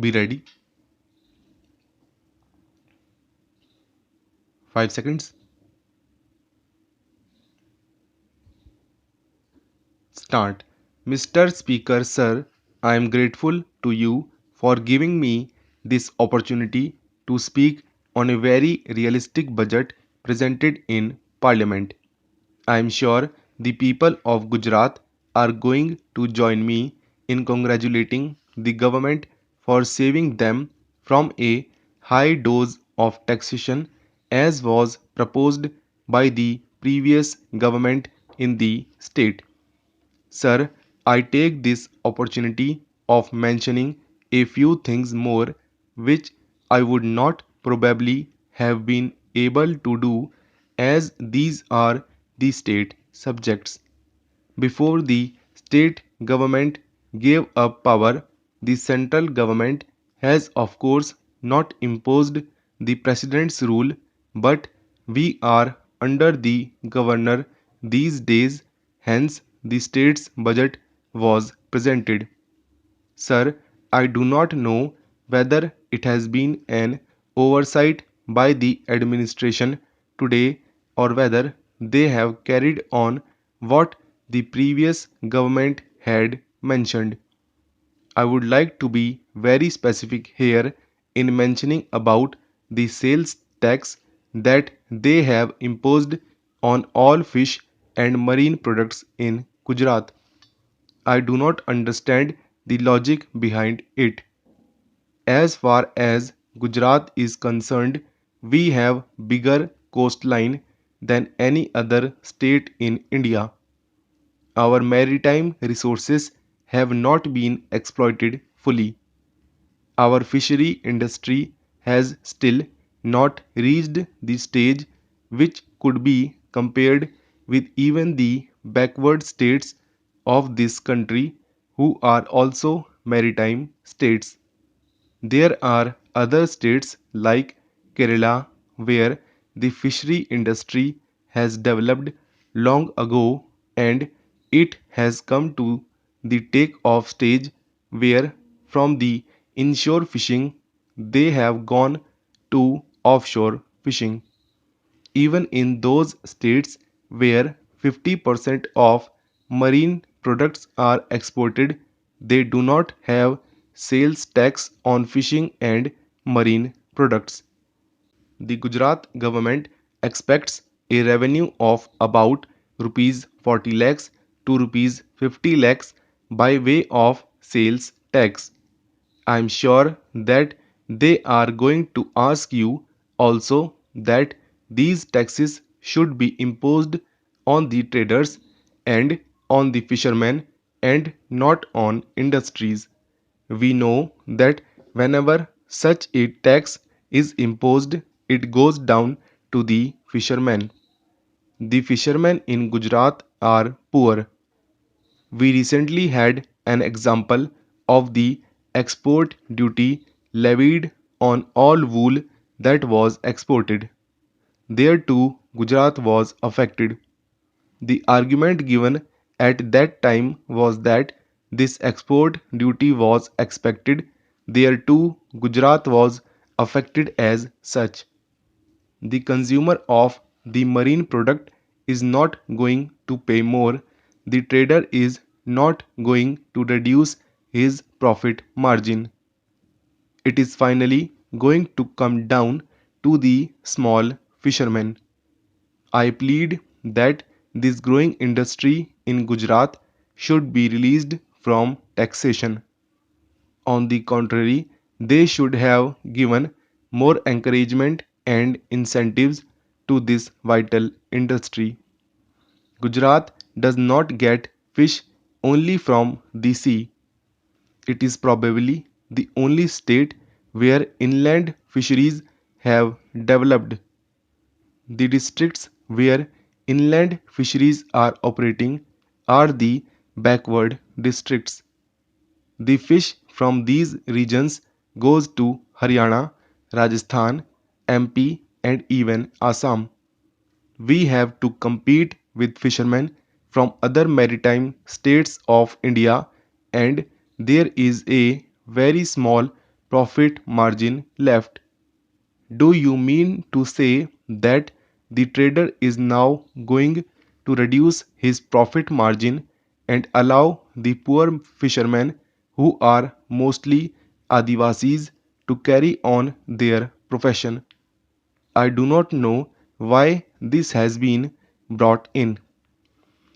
Be ready. 5 seconds. Start. Mr. Speaker, sir, I am grateful to you for giving me this opportunity to speak on a very realistic budget presented in Parliament. I am sure the people of Gujarat are going to join me in congratulating the government for saving them from a high dose of taxation as was proposed by the previous government in the state. Sir, I take this opportunity of mentioning a few things more which I would not probably have been able to do as these are the state subjects. Before the state government gave up power, the central government has of course not imposed the president's rule, but we are under the governor these days, hence the state's budget was presented. Sir, I do not know whether it has been an oversight by the administration today or whether they have carried on what the previous government had mentioned. I would like to be very specific here in mentioning about the sales tax that they have imposed on all fish and marine products in Gujarat. I do not understand the logic behind it. As far as Gujarat is concerned, we have bigger coastline than any other state in India. Our maritime resources have not been exploited fully. Our fishery industry has still not reached the stage which could be compared with even the backward states of this country who are also maritime states. There are other states like Kerala where the fishery industry has developed long ago and it has come to the take-off stage where from the inshore fishing they have gone to offshore fishing. Even in those states where 50% of marine products are exported, they do not have sales tax on fishing and marine products. The Gujarat government expects a revenue of about rupees 40 lakhs to rupees 50 lakhs by way of sales tax. I am sure that they are going to ask you also that these taxes should be imposed on the traders and on the fishermen and not on industries. We know that whenever such a tax is imposed, it goes down to the fishermen. The fishermen in Gujarat are poor. We recently had an example of the export duty levied on all wool that was exported. There too, Gujarat was affected. The argument given at that time was that this export duty was expected. There too, Gujarat was affected as such. The consumer of the marine product is not going to pay more. The trader is not going to reduce his profit margin. It is finally going to come down to the small fishermen. I plead that this growing industry in Gujarat should be released from taxation. On the contrary, they should have given more encouragement and incentives to this vital industry. Gujarat does not get fish only from the sea. It is probably the only state where inland fisheries have developed. The districts where inland fisheries are operating are the backward districts. The fish from these regions goes to Haryana, Rajasthan, MP and even Assam. We have to compete with fishermen from other maritime states of India and there is a very small profit margin left. Do you mean to say that the trader is now going to reduce his profit margin and allow the poor fishermen, who are mostly Adivasis, to carry on their profession? I do not know why this has been brought in.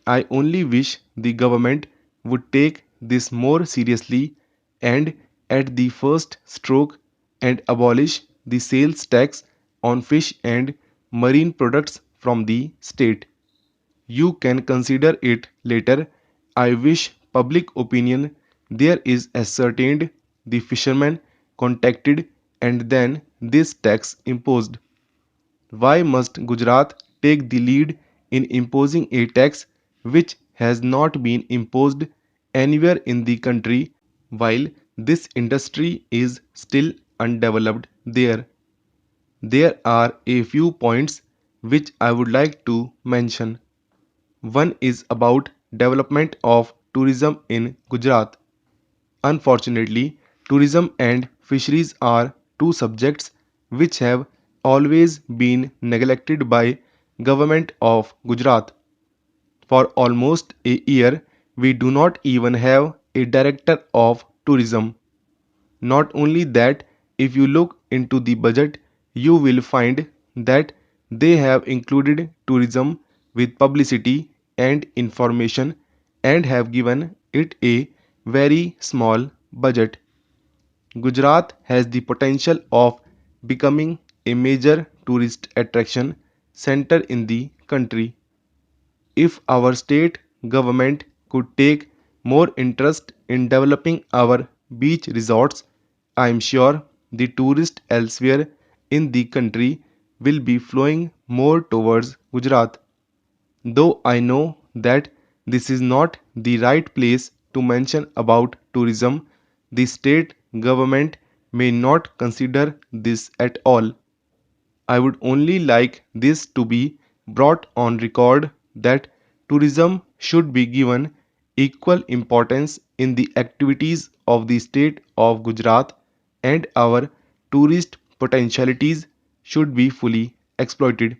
I only wish the government would take this more seriously and at the first stroke and abolish the sales tax on fish and marine products from the state. You can consider it later. I wish public opinion there is ascertained, the fishermen contacted, and then this tax imposed. Why must Gujarat take the lead in imposing a tax which has not been imposed anywhere in the country while this industry is still undeveloped there? There are a few points which I would like to mention. One is about development of tourism in Gujarat. Unfortunately, tourism and fisheries are two subjects which have always been neglected by government of Gujarat. For almost a year, we do not even have a director of tourism. Not only that, if you look into the budget, you will find that they have included tourism with publicity and information and have given it a very small budget. Gujarat has the potential of becoming a major tourist attraction center in the country. If our state government could take more interest in developing our beach resorts, I am sure the tourists elsewhere in the country will be flowing more towards Gujarat. Though I know that this is not the right place to mention about tourism, the state government may not consider this at all. I would only like this to be brought on record that tourism should be given equal importance in the activities of the state of Gujarat and our tourist potentialities should be fully exploited.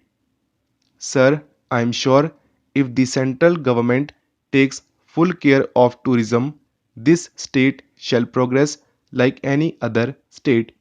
Sir, I am sure if the central government takes full care of tourism, this state shall progress like any other state.